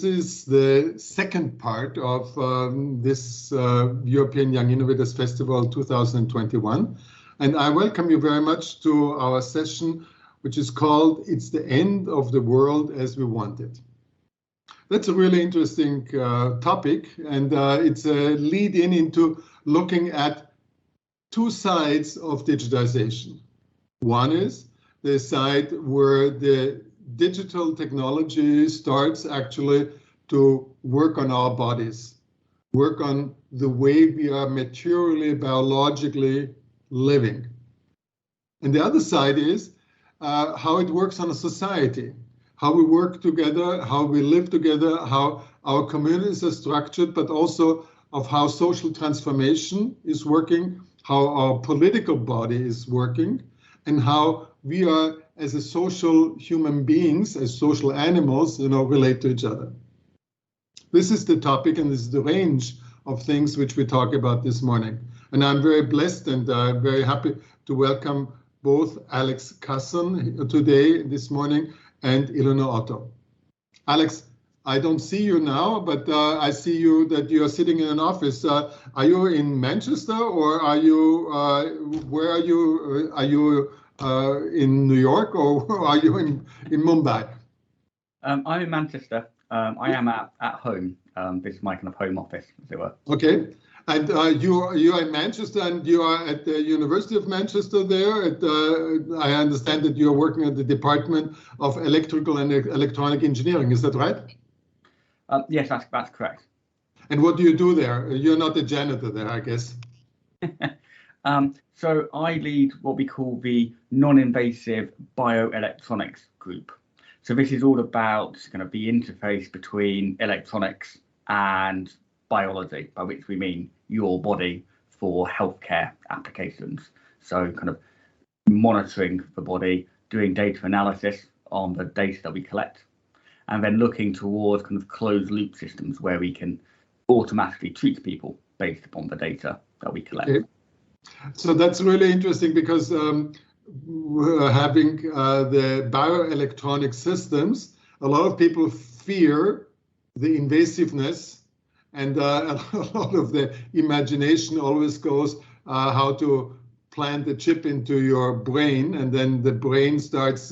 this is the second part of this European Young Innovators Festival 2021. And I welcome you very much to our session, which is called "It's the End of the World as We Want It." That's a really interesting topic, and it's a lead-in into looking at two sides of digitization. One is the side where the digital technology starts actually to work on our bodies, work on the way we are materially, biologically living. And the other side is how it works on a society, how we work together, how we live together, how our communities are structured, but also of how social transformation is working, how our political body is working, and how we are, as a social human beings, as social animals, relate to each other. This is the topic, and this is the range of things which we talk about this morning. And I'm very blessed and very happy to welcome both Alex Casson today, this morning, and Ilona Otto. Alex, I don't see you now, but I see you that you are sitting in an office. Are you in Manchester, or are you, where are you? Are you in New York, or are you in Mumbai? I'm in Manchester. I am at home. This is my kind of home office, as it were. Okay. And you are in Manchester, and you are at the University of Manchester there. I understand that you are working at the Department of Electrical and Electronic Engineering. Is that right? Yes, that's correct. And what do you do there? You're not a janitor there, I guess. So I lead what we call the non-invasive bioelectronics group. So this is all about kind of the interface between electronics and biology, by which we mean your body for healthcare applications. So kind of monitoring the body, doing data analysis on the data that we collect, and then looking towards kind of closed loop systems where we can automatically treat people based upon the data that we collect. Okay. So that's really interesting, because we're having the bioelectronic systems. A lot of people fear the invasiveness, and a lot of the imagination always goes how to plant a chip into your brain, and then the brain starts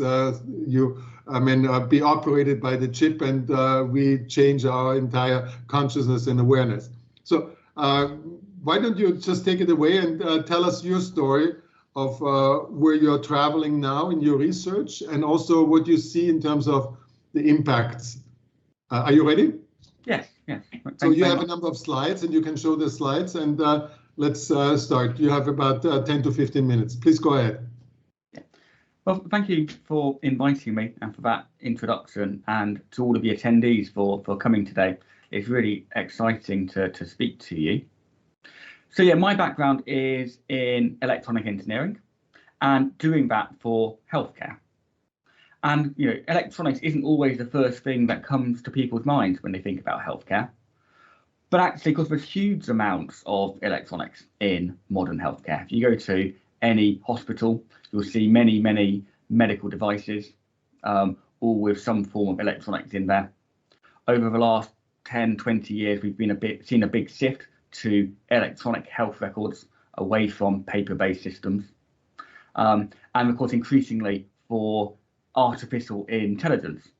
be operated by the chip, and we change our entire consciousness and awareness. So why don't you just take it away and tell us your story of where you're traveling now in your research, and also what you see in terms of the impacts. Are you ready? Yes. So you have a number of slides, and you can show the slides, and let's start. You have about 10 to 15 minutes. Please go ahead. Well, thank you for inviting me and for that introduction, and to all of the attendees for coming today. It's really exciting to speak to you. So yeah, my background is in electronic engineering and doing that for healthcare. And electronics isn't always the first thing that comes to people's minds when they think about healthcare. But actually, because there's huge amounts of electronics in modern healthcare. If you go to any hospital, you'll see many medical devices, all with some form of electronics in there. Over the last 10, 20 years, we've seen a big shift to electronic health records away from paper-based systems. And of course, increasingly for artificial intelligence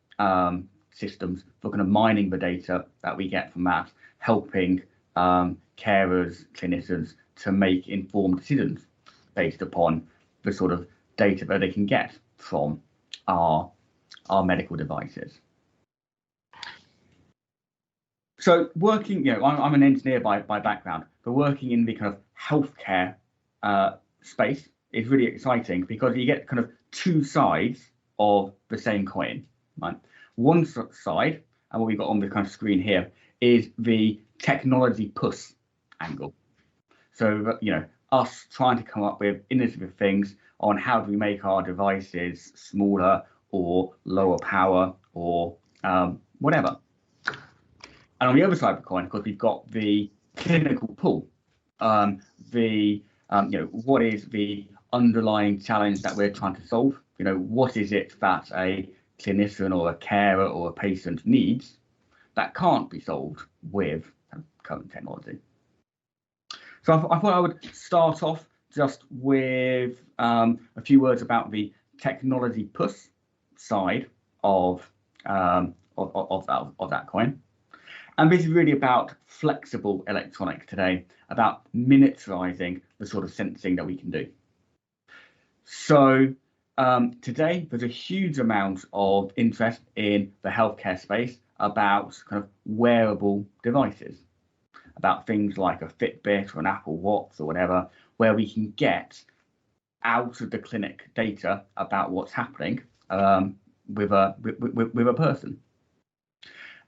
systems for kind of mining the data that we get from that, helping carers, clinicians to make informed decisions based upon the sort of data that they can get from our medical devices. So working, I'm an engineer by background, but working in the kind of healthcare space is really exciting, because you get kind of two sides of the same coin. Right? One side, and what we've got on the kind of screen here, is the technology push angle. So us trying to come up with innovative things on how do we make our devices smaller or lower power or whatever. And on the other side of the coin, of course, we've got the clinical pull. What is the underlying challenge that we're trying to solve? What is it that a clinician or a carer or a patient needs that can't be solved with current technology. So I thought I would start off just with a few words about the technology push side of that coin. And this is really about flexible electronics today, about miniaturizing the sort of sensing that we can do. So today, there's a huge amount of interest in the healthcare space about kind of wearable devices, about things like a Fitbit or an Apple Watch or whatever, where we can get out of the clinic data about what's happening with a person.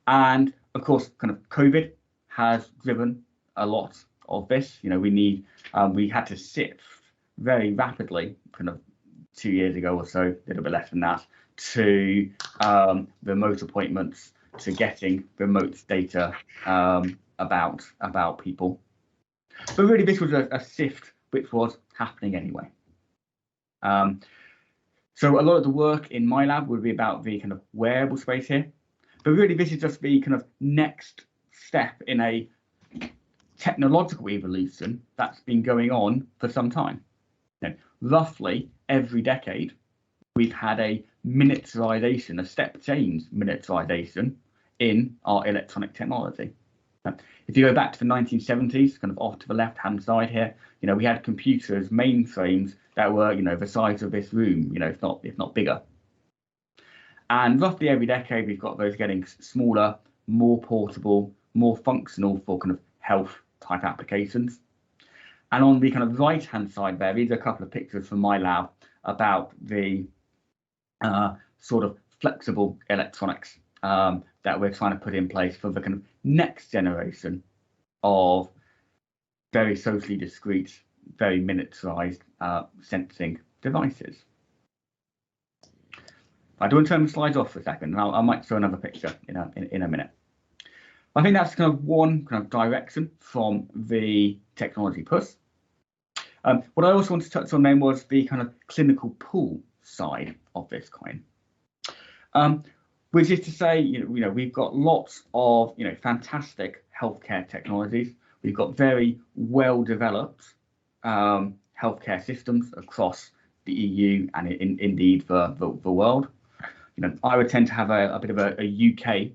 And of course, kind of COVID has driven a lot of this. You know, we had to sift very rapidly, kind of 2 years ago or so, a little bit less than that, to remote appointments, to getting remote data about people. But really, this was a sift which was happening anyway. So a lot of the work in my lab would be about the kind of wearable space here. But really, this is just the kind of next step in a technological evolution that's been going on for some time. You know, roughly every decade, we've had a miniaturization, a step change miniaturization in our electronic technology. If you go back to the 1970s, kind of off to the left-hand side here, you know, we had computers, mainframes that were, you know, the size of this room, you know, if not bigger. And roughly every decade, we've got those getting smaller, more portable, more functional for kind of health type applications. And on the kind of right-hand side there, these are a couple of pictures from my lab about the sort of flexible electronics that we're trying to put in place for the kind of next generation of very socially discrete, very miniaturized sensing devices. I do want to turn the slides off for a second, and I might show another picture in a minute. I think that's kind of one kind of direction from the technology push. What I also want to touch on then was the kind of clinical pull side of this coin, which is to say, you know, we've got lots of, you know, fantastic healthcare technologies. We've got very well developed healthcare systems across the EU and indeed the world. You know, I would tend to have a bit of a UK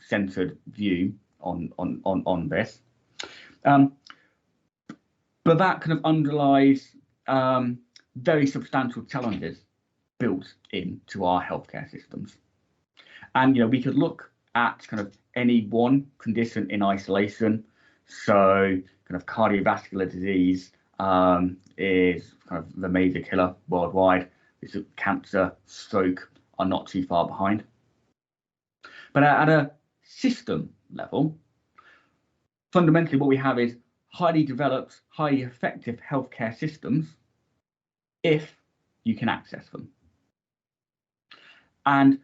centered view on this. But that kind of underlies very substantial challenges built into our healthcare systems. And, you know, we could look at kind of any one condition in isolation. So kind of cardiovascular disease is kind of the major killer worldwide. It's cancer, stroke are not too far behind. But at a system level, fundamentally what we have is highly developed, highly effective healthcare systems if you can access them. And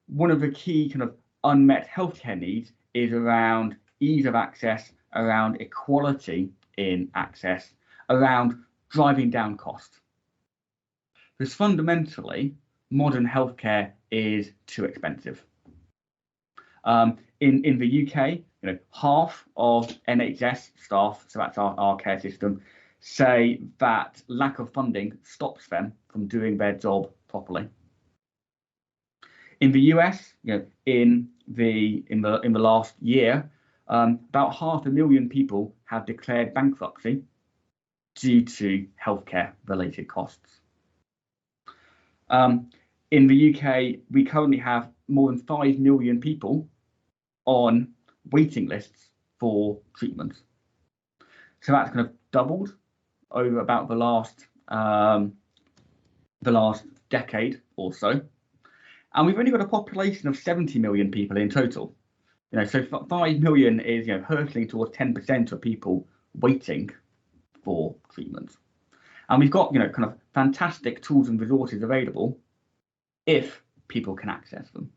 one of the key kind of unmet healthcare needs is around ease of access, around equality in access, around driving down cost. Because fundamentally, modern healthcare is too expensive. In the UK, you know, half of NHS staff, so that's our care system, say that lack of funding stops them from doing their job properly. In the US, you know, in the last year, about 500,000 people have declared bankruptcy due to healthcare related costs. In the UK, we currently have more than 5 million people on waiting lists for treatment. So that's kind of doubled over about the last decade or so. And we've only got a population of 70 million people in total. You know, so 5 million is, you know, hurtling towards 10% of people waiting for treatment. And we've got, you know, kind of fantastic tools and resources available if people can access them.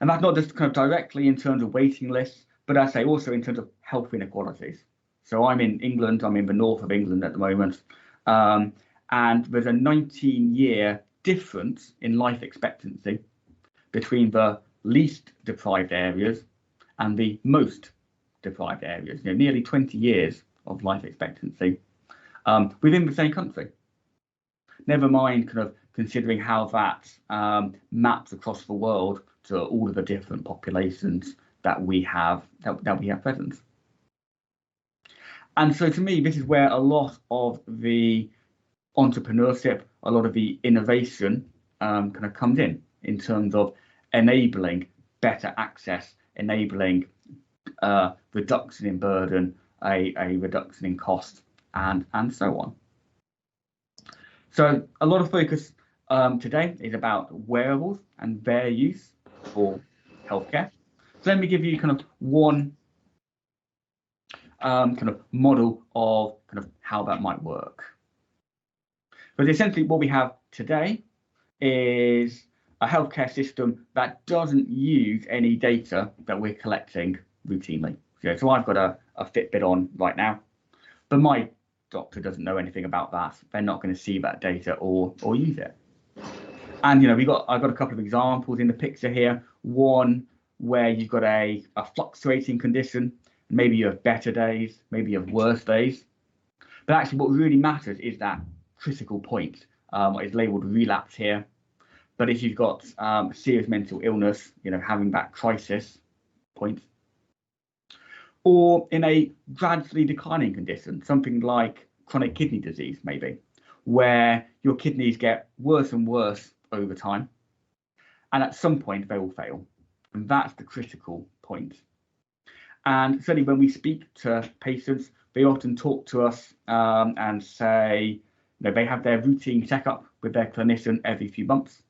And that's not just kind of directly in terms of waiting lists, but I say also in terms of health inequalities. So I'm in England, I'm in the north of England at the moment, and there's a 19-year difference in life expectancy between the least deprived areas and the most deprived areas. You know, nearly 20 years of life expectancy within the same country. Never mind kind of considering how that maps across the world to all of the different populations that we have present. And so to me, this is where a lot of the entrepreneurship, a lot of the innovation kind of comes in terms of enabling better access, enabling reduction in burden, a reduction in cost, and so on. So a lot of focus today is about wearables and their use for healthcare. So let me give you kind of one kind of model of kind of how that might work. But essentially what we have today is a healthcare system that doesn't use any data that we're collecting routinely. So I've got a Fitbit on right now, but my doctor doesn't know anything about that. They're not going to see that data or use it. And you know, I've got a couple of examples in the picture here. One where you've got a fluctuating condition. Maybe you have better days, maybe you have worse days. But actually what really matters is that critical point. It's labeled relapse here. But if you've got serious mental illness, you know, having that crisis point, or in a gradually declining condition, something like chronic kidney disease, maybe, where your kidneys get worse and worse over time, and at some point they will fail. And that's the critical point. And certainly when we speak to patients, they often talk to us and say, you know, they have their routine checkup with their clinician every few months.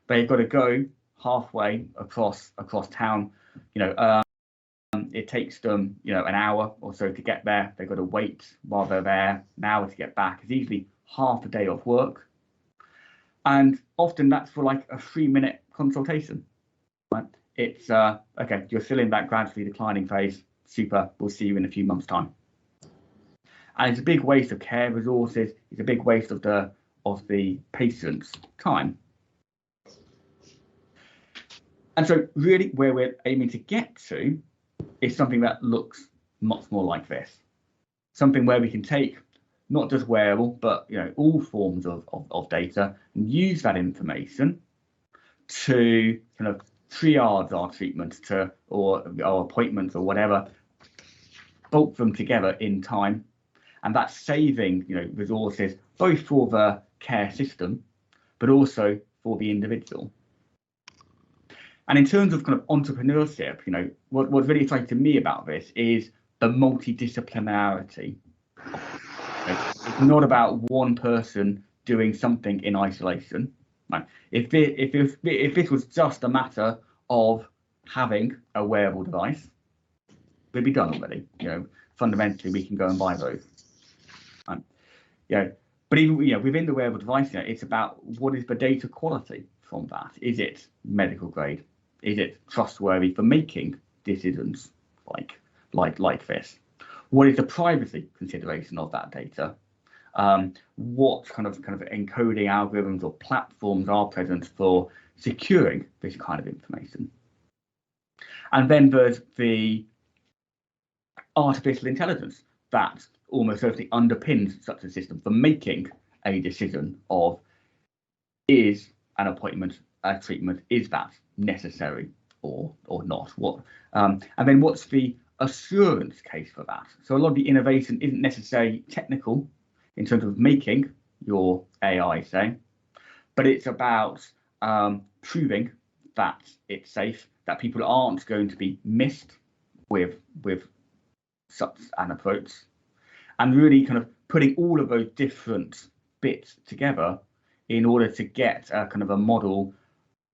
They've got to go halfway across town. You know, it takes them, you know, an hour or so to get there. They've got to wait while they're there, an hour to get back. It's easily half a day of work. And often that's for like a 3-minute consultation. Right? It's okay, you're still in that gradually declining phase. Super, we'll see you in a few months' time. And it's a big waste of care resources. It's a big waste of the patient's time. And so really where we're aiming to get to is something that looks much more like this. Something where we can take not just wearable, but you know, all forms of data and use that information to kind of triage our treatments or our appointments or whatever, bulk them together in time. And that's saving, you know, resources both for the care system, but also for the individual. And in terms of kind of entrepreneurship, you know, what's really exciting to me about this is the multidisciplinarity. It's not about one person doing something in isolation. Right? If this was just a matter of having a wearable device, we'd be done already. You know, fundamentally, we can go and buy those. Right? You know, but even, you know, within the wearable device, you know, it's about what is the data quality from that. Is it medical grade? Is it trustworthy for making decisions like this? What is the privacy consideration of that data? What kind of encoding algorithms or platforms are present for securing this kind of information? And then there's the artificial intelligence that almost certainly underpins such a system for making a decision of, is an appointment, a treatment, is that necessary or not? And then what's the assurance case for that? So a lot of the innovation isn't necessarily technical in terms of making your AI, say, but it's about proving that it's safe, that people aren't going to be missed with such an approach, and really kind of putting all of those different bits together in order to get a kind of a model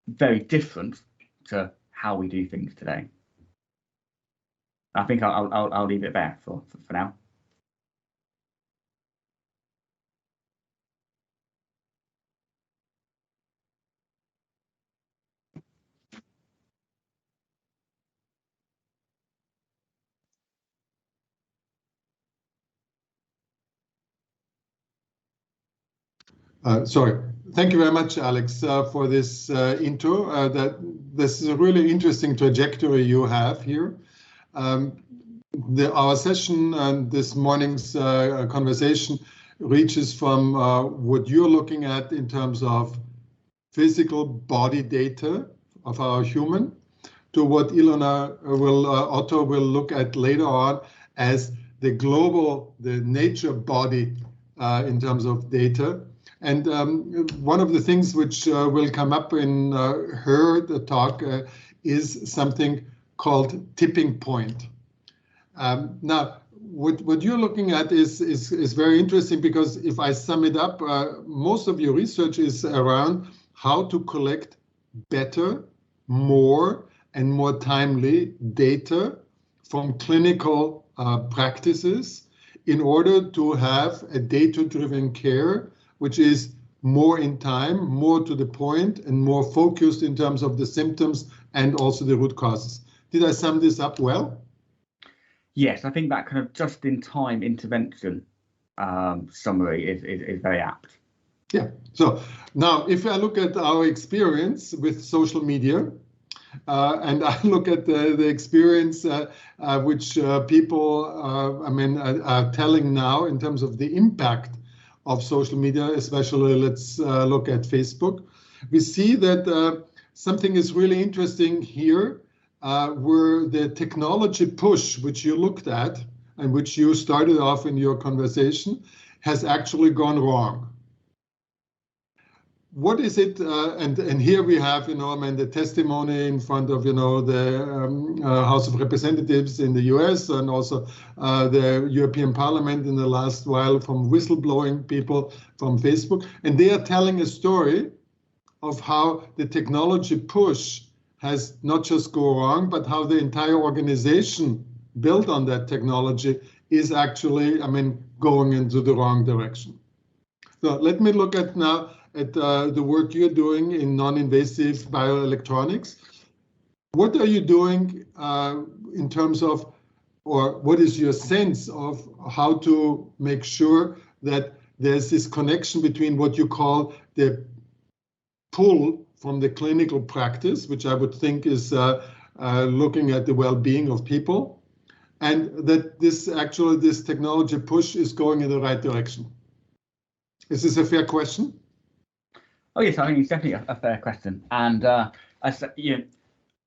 very different to how we do things today. I think I'll leave it there for now. Sorry, Thank you very much, Alex, for this intro. This is a really interesting trajectory you have here. Our session and this morning's conversation reaches from what you're looking at in terms of physical body data of our human to what Ilona Otto will look at later on as the global, the nature body in terms of data. And one of the things which will come up in her talk is something called tipping point. Now, what you're looking at is very interesting, because if I sum it up, most of your research is around how to collect better, more, and more timely data from clinical practices in order to have a data-driven care, which is more in time, more to the point, and more focused in terms of the symptoms and also the root causes. Did I sum this up well? Yes, I think that kind of just-in-time intervention summary is very apt. Yeah, so now if I look at our experience with social media, and I look at the experience which people are telling now in terms of the impact of social media, especially let's look at Facebook, we see that something is really interesting here, where the technology push, which you looked at and which you started off in your conversation, has actually gone wrong. What is it? And here we have, the testimony in front of, the House of Representatives in the US, and also the European Parliament in the last while, from whistleblowing people from Facebook. And they are telling a story of how the technology push has not just gone wrong, but how the entire organization built on that technology is actually, going into the wrong direction. So let me look at now at the work you're doing in non-invasive bioelectronics. What are you doing in terms of, or what is your sense of how to make sure that there's this connection between what you call the pull from the clinical practice, which I would think is looking at the well-being of people, and that this technology push is going in the right direction? Is this a fair question? Oh yes, I think it's definitely a fair question. And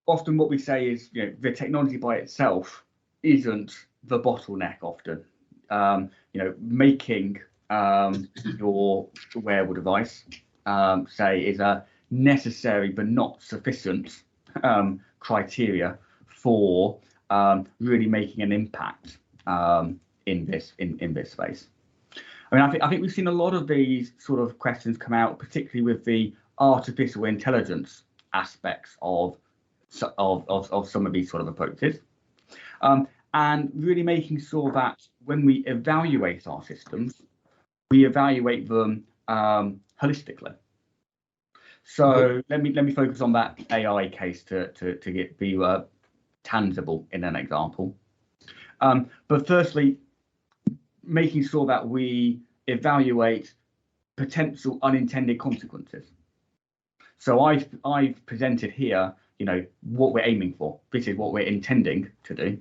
often what we say is, the technology by itself isn't the bottleneck. Often, making your wearable device, say, is a necessary but not sufficient criteria for really making an impact in this space. I think we've seen a lot of these sort of questions come out, particularly with the artificial intelligence aspects of some of these sort of approaches, and really making sure that when we evaluate our systems, we evaluate them holistically. So let me focus on that AI case to be tangible in an example. But firstly, making sure that we evaluate potential unintended consequences. So I've presented here, what we're aiming for. This is what we're intending to do.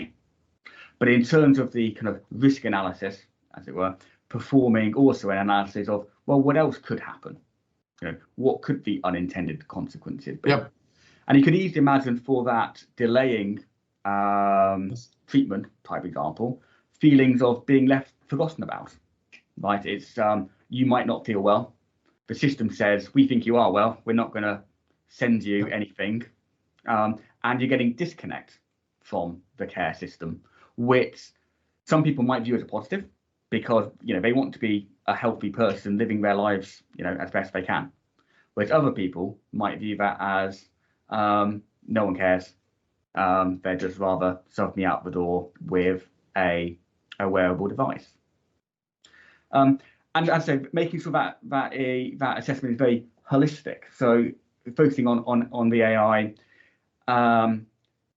But in terms of the kind of risk analysis, as it were, performing also an analysis of, well, what else could happen? What could the unintended consequences be? Yep. And you could easily imagine for that delaying treatment type example, feelings of being left forgotten about, right? It's you might not feel well. The system says, we think you are well. We're not going to send you anything. And you're getting disconnect from the care system, which some people might view as a positive, because they want to be a healthy person living their lives as best they can. Whereas other people might view that as no one cares. They're just rather shove me out the door with a wearable device. And as I said, making sure that assessment is very holistic. So focusing on the AI,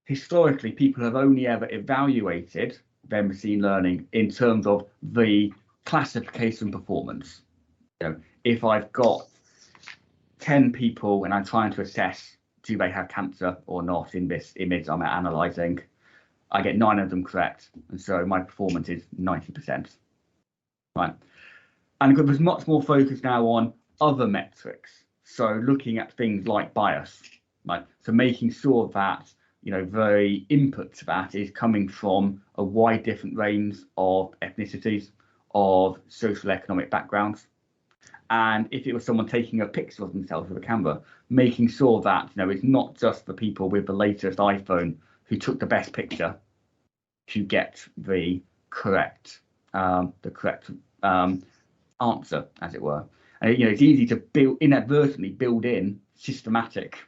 historically, people have only ever evaluated their machine learning in terms of the classification performance. If I've got 10 people and I'm trying to assess, do they have cancer or not in this image I'm analysing, I get 9 of them correct, and so my performance is 90%. Right, and there's much more focus now on other metrics. So looking at things like bias, right? So making sure that the input to that is coming from a wide different range of ethnicities, of social economic backgrounds. And if it was someone taking a picture of themselves with a camera, making sure that it's not just the people with the latest iPhone who took the best picture who get the correct answer, as it were. And it's easy to inadvertently build in systematic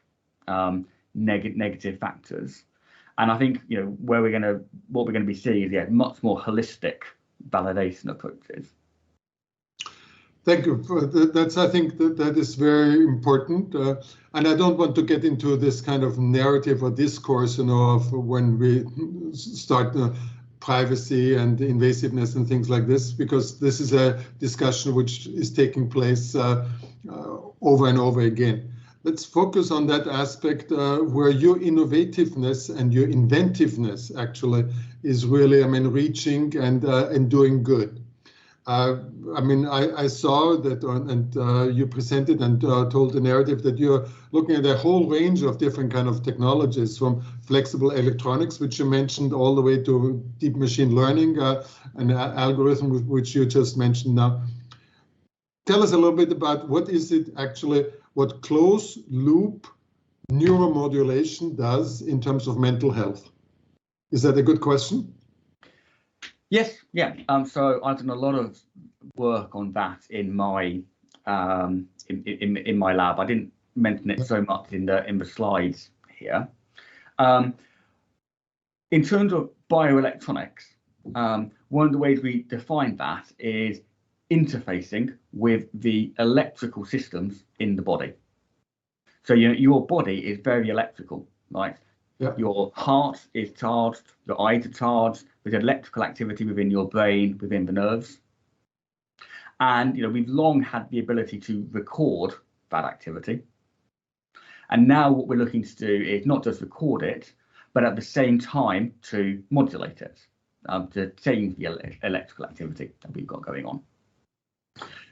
negative factors. And I think what we're going to be seeing is much more holistic validation approaches. Thank you. I think that is very important. And I don't want to get into this kind of narrative or discourse, of when we start privacy and invasiveness and things like this, because this is a discussion which is taking place over and over again. Let's focus on that aspect where your innovativeness and your inventiveness actually is really, reaching and doing good. I saw that and you presented and told the narrative that you're looking at a whole range of different kind of technologies, from flexible electronics, which you mentioned, all the way to deep machine learning, an algorithm which you just mentioned now. Tell us a little bit about what closed loop neuromodulation does in terms of mental health. Is that a good question? Yes, yeah. So I've done a lot of work on that in my in my lab. I didn't mention it so much in the slides here. In terms of bioelectronics, one of the ways we define that is interfacing with the electrical systems in the body. So your body is very electrical, right? Yeah. Your heart is charged, your eyes are charged, there's electrical activity within your brain, within the nerves. And we've long had the ability to record that activity. And now what we're looking to do is not just record it, but at the same time to modulate it, to change the electrical activity that we've got going on.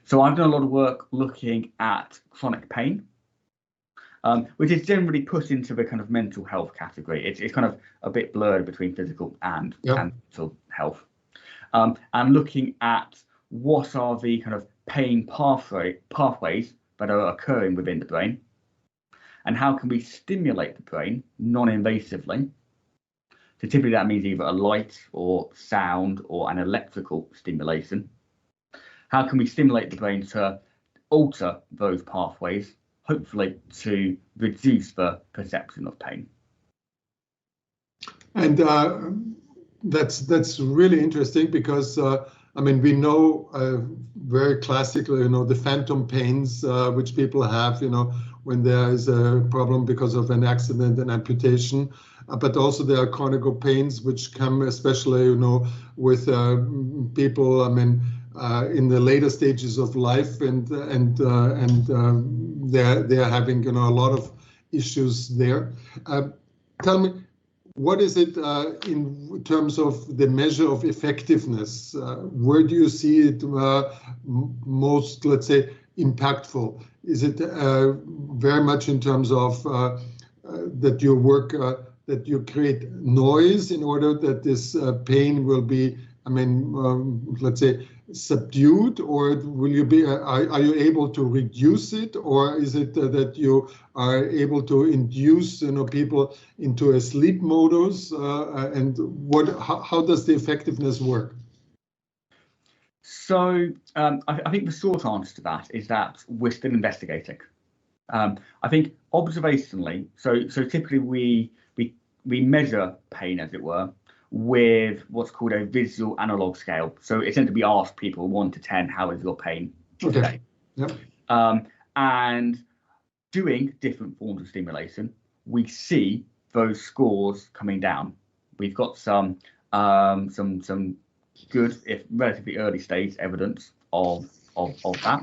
So I've done a lot of work looking at chronic pain, which is generally put into the kind of mental health category. It's kind of a bit blurred between physical and mental health. I'm looking at what are the kind of pain pathways that are occurring within the brain, and how can we stimulate the brain non-invasively. So typically that means either a light or sound or an electrical stimulation. How can we stimulate the brain to alter those pathways, hopefully to reduce the perception of pain? And that's really interesting, because we know very classically, the phantom pains which people have, when there is a problem because of an accident, an amputation, but also there are chronic pains which come especially, with people, in the later stages of life, and they're having a lot of issues there. Tell me, what is it in terms of the measure of effectiveness? Where do you see it most, let's say, impactful? Is it very much in terms of that your work, that you create noise in order that this pain will be, let's say, subdued, or will you be? Are you able to reduce it, or is it that you are able to induce people into a sleep modus? And how does the effectiveness work? So I think the short answer to that is that we're still investigating. I think observationally, so typically we measure pain, as it were, with what's called a visual analog scale. So essentially we ask people 1 to 10, how is your pain today? Yep. And doing different forms of stimulation, we see those scores coming down. We've got some good, if relatively early stage evidence of that.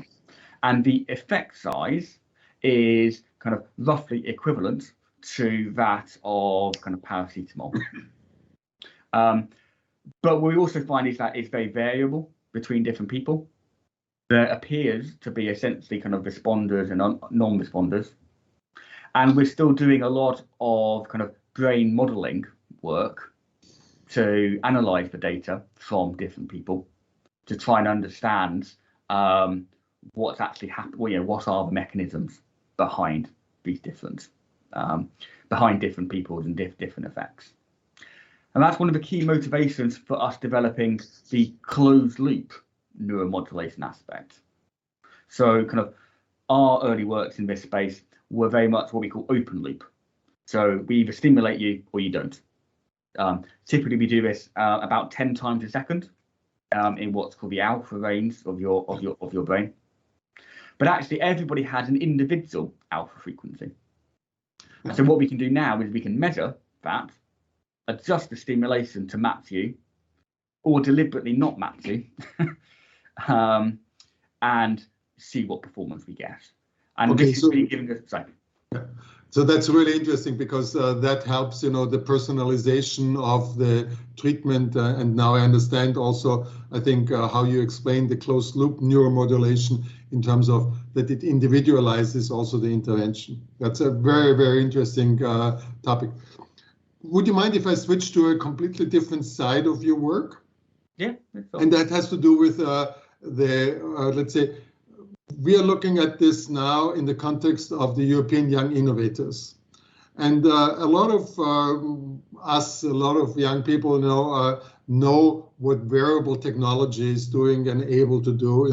And the effect size is kind of roughly equivalent to that of kind of paracetamol. But what we also find is that it's very variable between different people. There appears to be essentially kind of responders and non-responders. And we're still doing a lot of kind of brain modeling work to analyze the data from different people to try and understand what's actually happening, what are the mechanisms behind these different people and different effects. And that's one of the key motivations for us developing the closed loop neuromodulation aspect. So kind of our early works in this space were very much what we call open loop. So we either stimulate you or you don't. Typically we do this about 10 times a second in what's called the alpha range of your brain. But actually everybody has an individual alpha frequency. And so what we can do now is we can measure that, adjust the stimulation to match you, or deliberately not match you, and see what performance we get. And okay, this is really giving us. Sorry. Yeah. So that's really interesting because that helps, the personalization of the treatment. And now I understand also, I think, how you explain the closed loop neuromodulation in terms of that it individualizes also the intervention. That's a very, very interesting topic. Would you mind if I switch to a completely different side of your work? Yeah. And that has to do with let's say, we are looking at this now in the context of the European Young Innovators. And a lot of a lot of young people know what wearable technology is doing and able to do,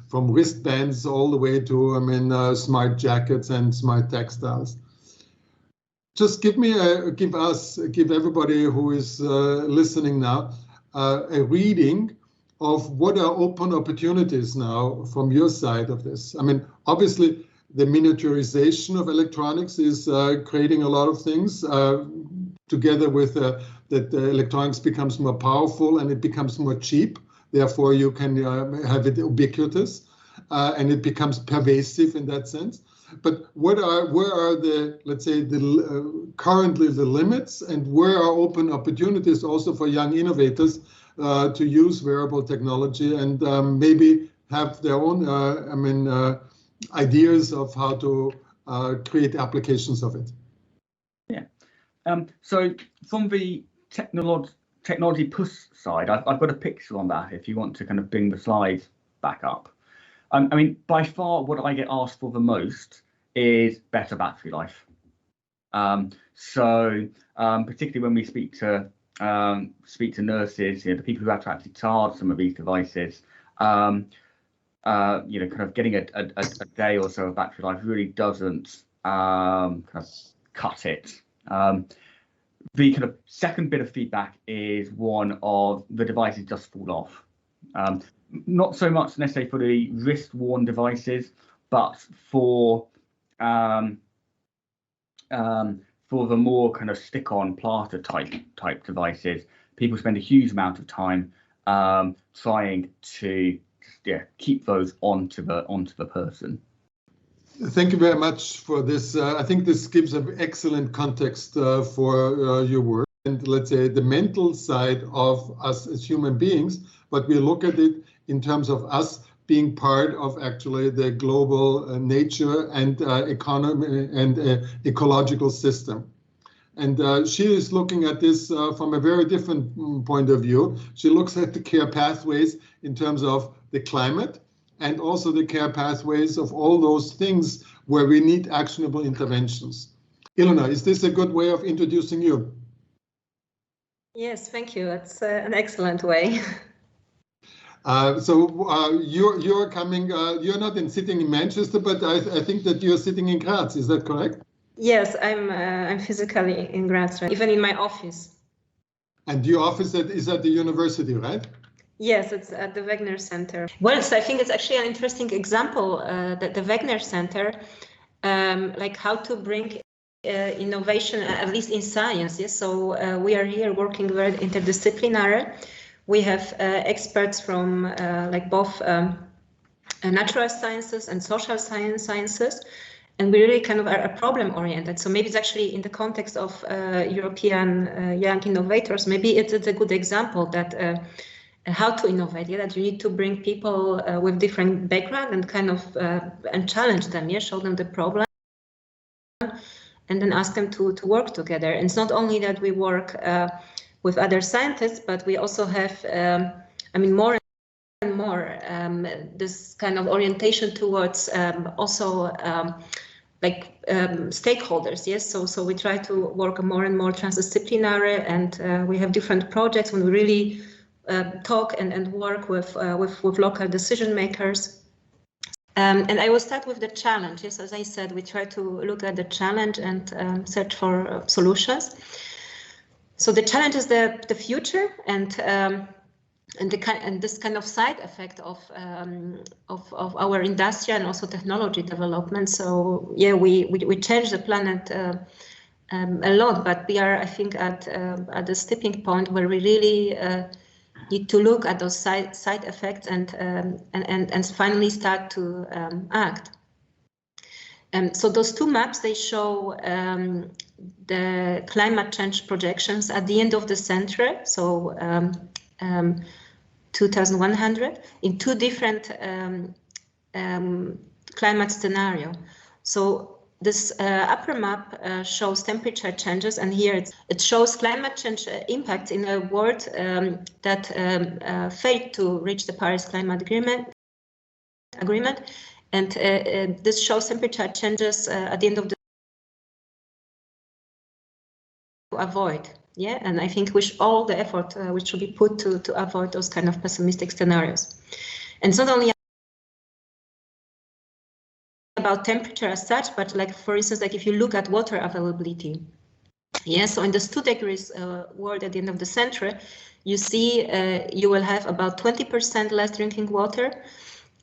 from wristbands all the way to, smart jackets and smart textiles. Just give everybody who is listening now a reading of what are open opportunities now from your side of this. Obviously, the miniaturization of electronics is creating a lot of things, together with that electronics becomes more powerful and it becomes more cheap. Therefore, you can have it ubiquitous, and it becomes pervasive in that sense. But where are the, let's say, currently the limits, and where are open opportunities also for young innovators to use wearable technology and maybe have their own ideas of how to create applications of it? Yeah. So from the technology push side, I've got a picture on that if you want to kind of bring the slides back up. By far what I get asked for the most is better battery life. Particularly when we speak to nurses, the people who have to actually charge some of these devices, kind of getting a day or so of battery life really doesn't kind of cut it. The kind of second bit of feedback is one of the devices just fall off. Not so much necessarily for the wrist-worn devices, but for the more kind of stick-on plaster type devices. People spend a huge amount of time trying to keep those onto the person. Thank you very much for this. I think this gives an excellent context for your work, and let's say the mental side of us as human beings, but we look at it in terms of us being part of actually the global nature and economy and ecological system. And she is looking at this from a very different point of view. She looks at the care pathways in terms of the climate and also the care pathways of all those things where we need actionable interventions. Ilona, is this a good way of introducing you? Yes, thank you. That's an excellent way. You're coming, you're not sitting in Manchester, but I think that you're sitting in Graz, is that correct? Yes, I'm physically in Graz, even in my office. And your office is at the university, right? Yes, it's at the Wegener Center. Well, so I think it's actually an interesting example that the Wegener Center, like how to bring innovation, at least in science. Yes, so we are here working very interdisciplinary. We have experts from like both natural sciences and social sciences. and we really kind of are problem oriented. So maybe it's actually in the context of European Young Innovators, maybe it's a good example that how to innovate, yeah, that you need to bring people with different background and kind of and challenge them, yeah, show them the problem and then ask them to work together. And it's not only that we work with other scientists, but we also have, I mean, more and more this kind of orientation towards also stakeholders, yes. So we try to work more and more transdisciplinary, and we have different projects when we really talk and work with local decision makers. And I will start with the challenge. Yes, as I said, we try to look at the challenge and search for solutions. So the challenge is the future and this kind of side effect of our industry and also technology development. So yeah, we change the planet a lot, but we are, I think, at the tipping point where we really need to look at those side effects and finally start to act. So those two maps, they show the climate change projections at the end of the century, so 2100, in two different climate scenario. So this upper map shows temperature changes, and here it shows climate change impact in a world that failed to reach the Paris Climate Agreement. And this shows temperature changes at the end of the to avoid, yeah. And I think all the effort which should be put to avoid those kind of pessimistic scenarios. And it's not only about temperature as such, but like, for instance, like if you look at water availability, yeah. So in this 2 degrees world at the end of the century, you see you will have about 20% less drinking water.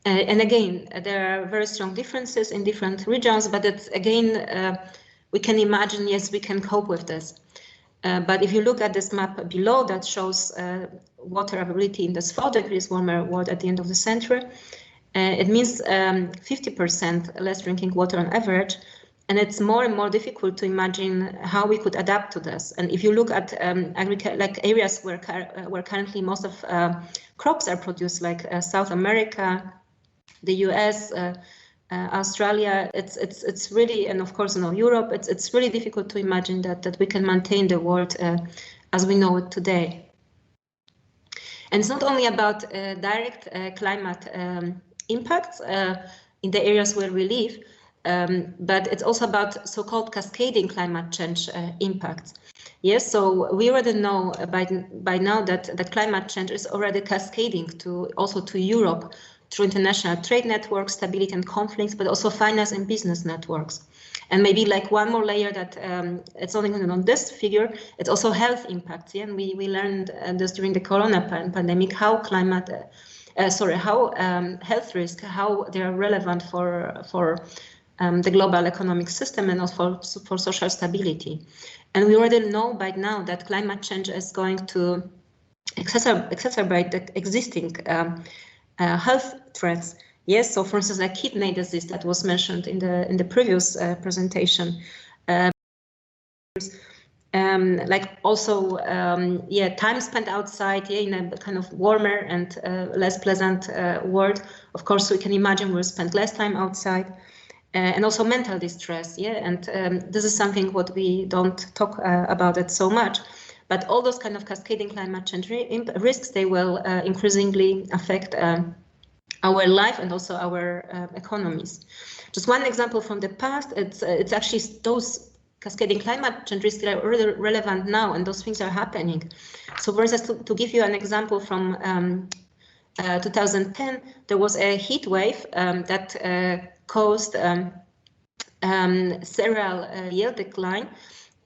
And again, there are very strong differences in different regions, but it's again, we can imagine, yes, we can cope with this. But if you look at this map below that shows water availability in this 4 degrees warmer world at the end of the century, it means 50% less drinking water on average. And it's more and more difficult to imagine how we could adapt to this. And if you look at like areas where currently most of crops are produced, like South America, the US, Australia, it's really, and of course, Europe, it's really difficult to imagine that we can maintain the world as we know it today. And it's not only about direct climate impacts in the areas where we live, but it's also about so-called cascading climate change impacts. Yes, so we already know by now that climate change is already cascading also to Europe through international trade networks, stability and conflicts, but also finance and business networks. And maybe like one more layer that it's not only on this figure, it's also health impacts. Yeah? And we learned this during the corona pandemic, how health risks, how they are relevant for the global economic system and also for social stability. And we already know by now that climate change is going to exacerbate the existing health threats. Yes, so for instance, like kidney disease that was mentioned in the previous presentation. Like also, yeah, time spent outside, yeah, in a kind of warmer and less pleasant world. Of course, we can imagine we'll spend less time outside. And also mental distress, yeah, and this is something what we don't talk about it so much. But all those kind of cascading climate change risks, they will increasingly affect our life and also our economies. Just one example from the past, it's actually those cascading climate change risks that are really relevant now, and those things are happening. So for instance, to give you an example from 2010, there was a heat wave that caused cereal yield decline.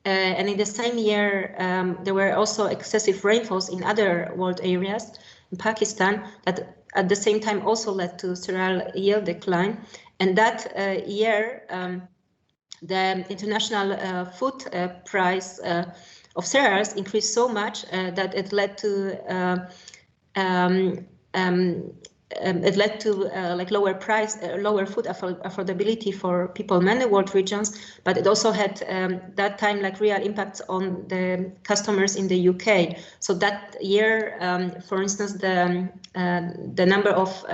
And in the same year, there were also excessive rainfalls in other world areas, in Pakistan, that at the same time also led to cereal yield decline. And that year, the international food price of cereals increased so much that it led to it led to like lower food affordability for people in many world regions, but it also had that time like real impacts on the customers in the UK. So that year, for instance, the number of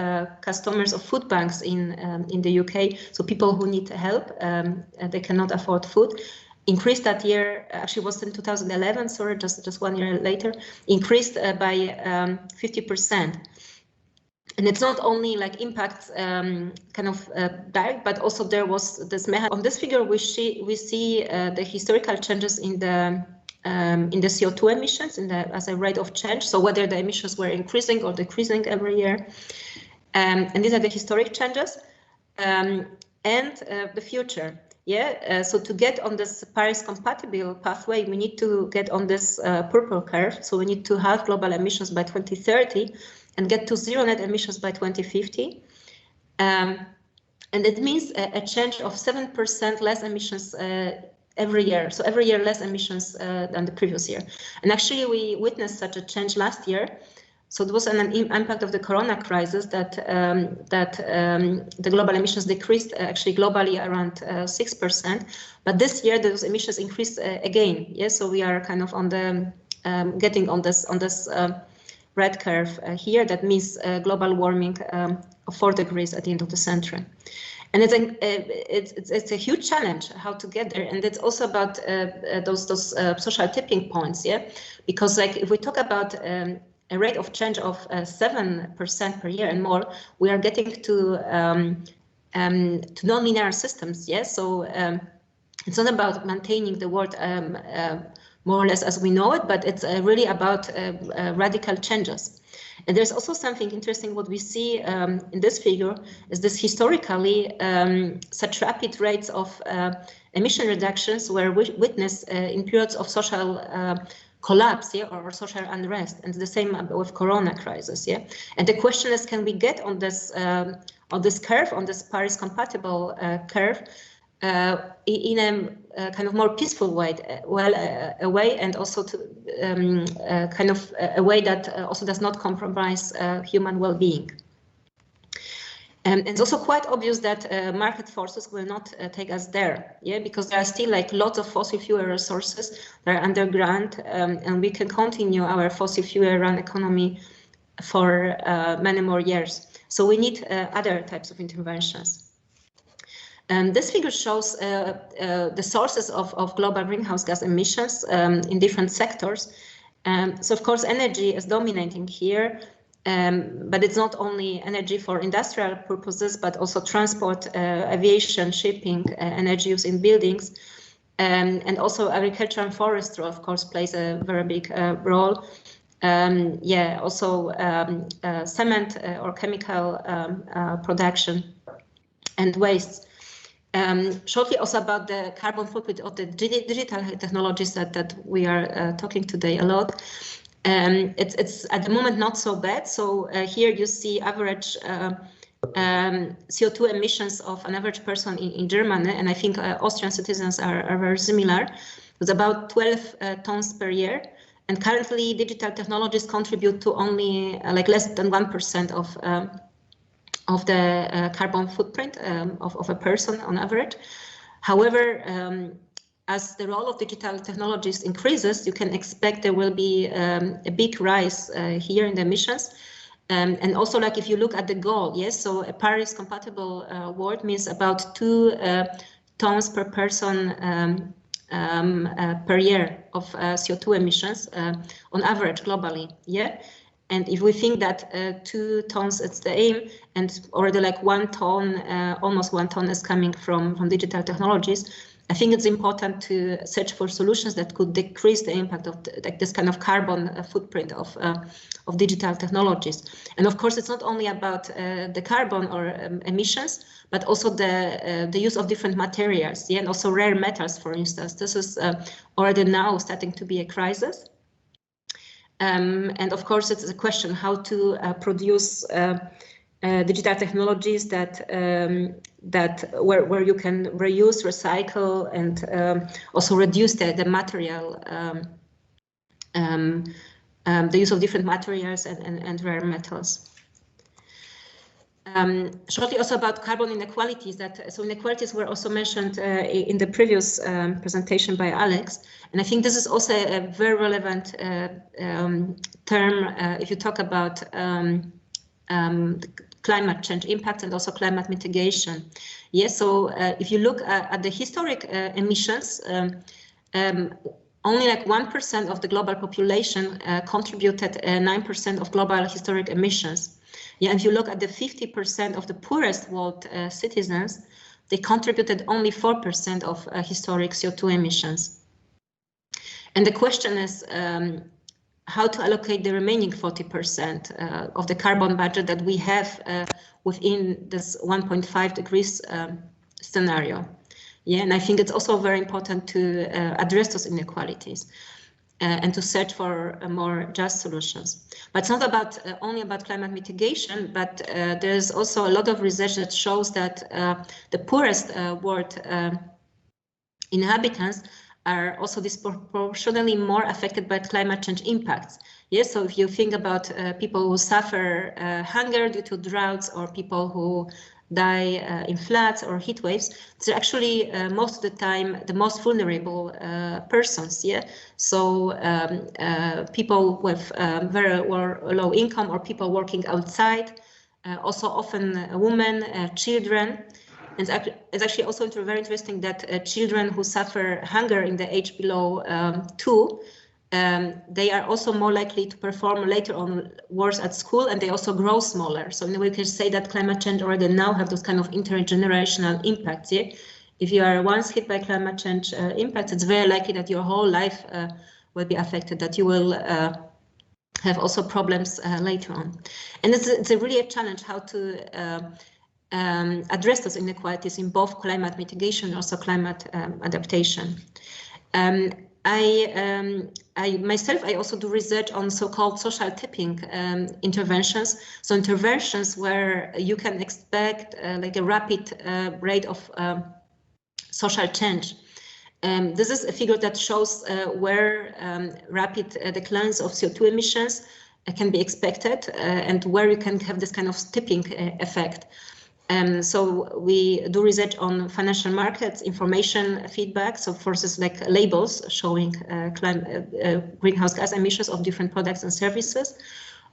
customers of food banks in the UK, so people who need help, they cannot afford food, increased that year. Actually was in 2011, sorry, just 1 year later, increased by 50%. And it's not only like impacts kind of direct, but also there was this on this figure we see the historical changes in the CO2 emissions as a rate of change. So whether the emissions were increasing or decreasing every year, and these are the historic changes and the future. Yeah, so to get on this Paris compatible pathway, we need to get on this purple curve. So we need to halve global emissions by 2030 and get to zero net emissions by 2050. And it means a change of 7% less emissions every year. So every year less emissions than the previous year. And actually we witnessed such a change last year. So it was an impact of the corona crisis that the global emissions decreased actually globally around 6%. But this year those emissions increased again. Yes, so we are kind of on the getting on this red curve here. That means global warming of 4 degrees at the end of the century. And it's a huge challenge how to get there, and it's also about those social tipping points. Yeah, because like if we talk about a rate of change of 7% per year and more, we are getting to non-linear systems. Yes, so it's not about maintaining the world more or less as we know it, but it's really about radical changes. And there's also something interesting. What we see in this figure is this historically such rapid rates of emission reductions were witnessed in periods of social collapse, yeah, or social unrest, and the same with Corona crisis, yeah. And the question is, can we get on this curve, on this Paris compatible curve, in a kind of more peaceful way, a way, and also to kind of a way that also does not compromise human well-being. And it's also quite obvious that market forces will not take us there, yeah, because there are still like lots of fossil fuel resources that are underground, and we can continue our fossil fuel run economy for many more years. So we need other types of interventions. This figure shows the sources of global greenhouse gas emissions in different sectors. So of course energy is dominating here. But it's not only energy for industrial purposes, but also transport, aviation, shipping, energy use in buildings, and also agriculture and forestry, of course, plays a very big role. Yeah, also cement or chemical production and waste. Shortly also about the carbon footprint of the digital technologies that we are talking today a lot. It's at the moment not so bad. So here you see average CO2 emissions of an average person in Germany, and I think Austrian citizens are very similar. It's about 12 tons per year, and currently digital technologies contribute to only like less than 1% of the carbon footprint of a person on average. However, as the role of digital technologies increases, you can expect there will be a big rise here in the emissions. And also, like if you look at the goal, yes, so a Paris compatible world means about 2 tons per person per year of CO2 emissions on average globally, yeah. And if we think that 2 tons it's the aim, and already like 1 ton, almost 1 ton is coming from digital technologies, I think it's important to search for solutions that could decrease the impact of like this kind of carbon footprint of digital technologies. And of course, it's not only about the carbon or emissions, but also the use of different materials, yeah, and also rare metals, for instance. This is already now starting to be a crisis. And of course, it's a question how to produce digital technologies that where you can reuse, recycle, and also reduce the material, the use of different materials and rare metals. Shortly also about carbon inequalities. So inequalities were also mentioned in the previous presentation by Alex, and I think this is also a very relevant term if you talk about climate change impact and also climate mitigation. Yes, so if you look at the historic emissions, only like 1% of the global population contributed 9% of global historic emissions. Yeah, and if you look at the 50% of the poorest world citizens, they contributed only 4% of historic CO2 emissions. And the question is how to allocate the remaining 40% of the carbon budget that we have within this 1.5 degrees scenario. Yeah, and I think it's also very important to address those inequalities. And to search for more just solutions. But it's not about only about climate mitigation, but there's also a lot of research that shows that the poorest world inhabitants are also disproportionately more affected by climate change impacts. Yes, so if you think about people who suffer hunger due to droughts, or people who die in floods or heat waves, they're actually most of the time the most vulnerable persons. Yeah, so people with very low income, or people working outside, also often women, children. And it's actually also very interesting that children who suffer hunger in the age below 2, they are also more likely to perform later on worse at school, and they also grow smaller. So in a way, we can say that climate change already now have those kind of intergenerational impacts. Yeah? If you are once hit by climate change impacts, it's very likely that your whole life will be affected, that you will have also problems later on. And it's really a challenge how to address those inequalities in both climate mitigation and also climate adaptation. I myself also do research on so-called social tipping interventions. So interventions where you can expect like a rapid rate of social change. This is a figure that shows where rapid declines of CO2 emissions can be expected and where you can have this kind of tipping effect. So we do research on financial markets, information feedback, so forces like labels showing greenhouse gas emissions of different products and services.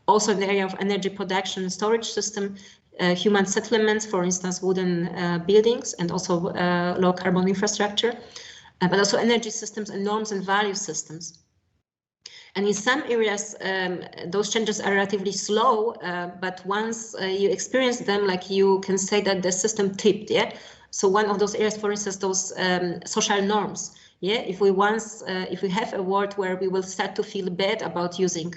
Also in the area of energy production and storage system, human settlements, for instance, wooden buildings, and also low carbon infrastructure, but also energy systems and norms and value systems. And in some areas, those changes are relatively slow, but once you experience them, like you can say that the system tipped, yeah? So one of those areas, for instance, those social norms, yeah? If we have a world where we will start to feel bad about using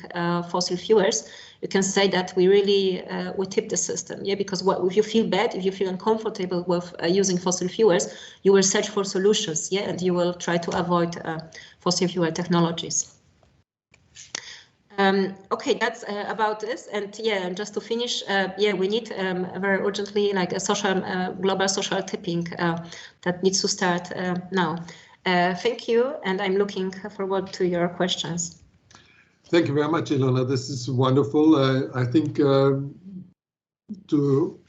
fossil fuels, you can say that we really we tip the system, yeah? Because if you feel bad, if you feel uncomfortable with using fossil fuels, you will search for solutions, yeah? And you will try to avoid fossil fuel technologies. Okay, that's about this. And yeah, just to finish, yeah, we need very urgently like a social, global social tipping that needs to start now. Thank you, and I'm looking forward to your questions. Thank you very much, Ilona. This is wonderful. I think to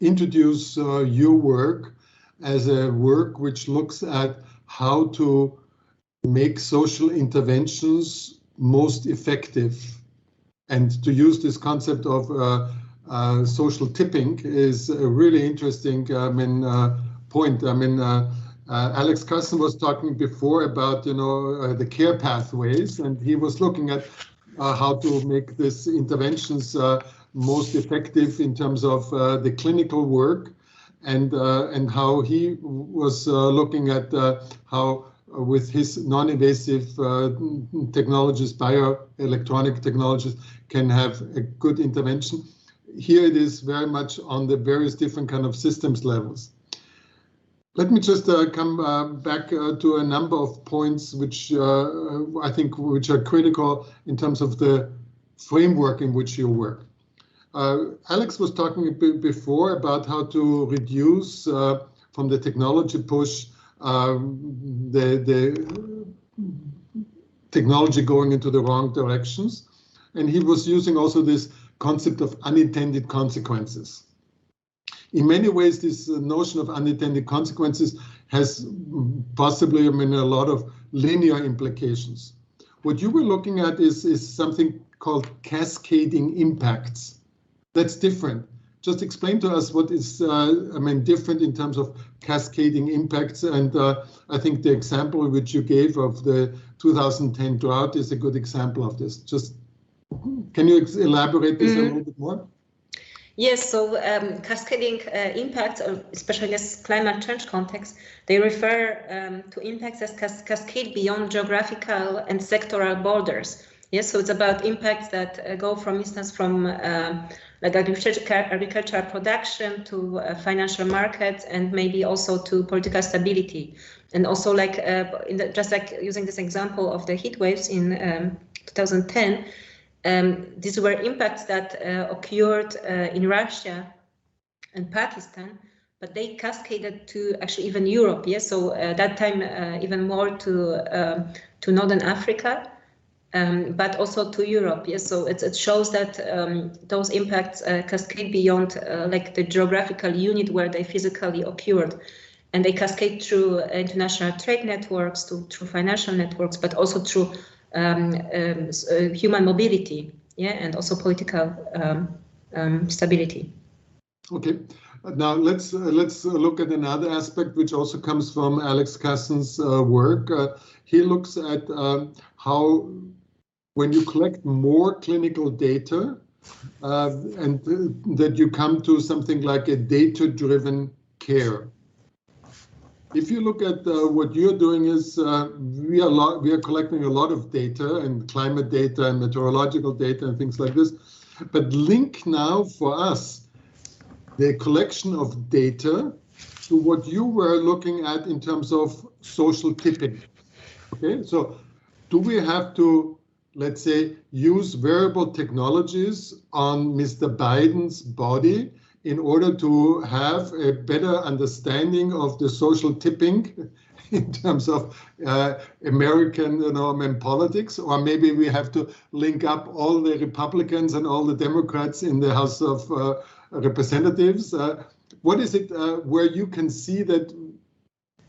introduce your work as a work which looks at how to make social interventions most effective, and to use this concept of social tipping is a really interesting point. I mean, Alex Casson was talking before about the care pathways, and he was looking at how to make these interventions most effective in terms of the clinical work, and how he was looking at how with his non-invasive technologies, bioelectronic technologies, can have a good intervention. Here it is very much on the various different kind of systems levels. Let me just come back to a number of points which I think which are critical in terms of the framework in which you work. Alex was talking a bit before about how to reduce from the technology push the technology going into the wrong directions. And he was using also this concept of unintended consequences. in many ways, this notion of unintended consequences has possibly, I mean, a lot of linear implications. What you were looking at is something called cascading impacts. That's different. Just explain to us what is, I mean, different in terms of cascading impacts. And I think the example which you gave of the 2010 drought is a good example of this. Just can you elaborate this a little bit more? Yes, so cascading impacts, especially in climate change context, they refer to impacts as cascade beyond geographical and sectoral borders. Yes, so it's about impacts that go, for instance, from like agricultural production to financial markets, and maybe also to political stability. And also, like just like using this example of the heat waves in 2010. These were impacts that occurred in Russia and Pakistan, but they cascaded to actually even Europe. Yes, so that time even more to Northern Africa, but also to Europe. Yes, so it shows that those impacts cascade beyond like the geographical unit where they physically occurred, and they cascade through international trade networks, through financial networks, but also through human mobility, yeah, and also political stability. Okay, now let's look at another aspect which also comes from Alex Casson's work. He looks at how when you collect more clinical data and that you come to something like a data-driven care. If you look at what you're doing is we are collecting a lot of data and climate data and meteorological data and things like this, but link now for us the collection of data to what you were looking at in terms of social tipping. Okay, so do we have to, let's say, use wearable technologies on Mr. Biden's body in order to have a better understanding of the social tipping in terms of American politics? Or maybe we have to link up all the Republicans and all the Democrats in the House of Representatives. What is it where you can see that,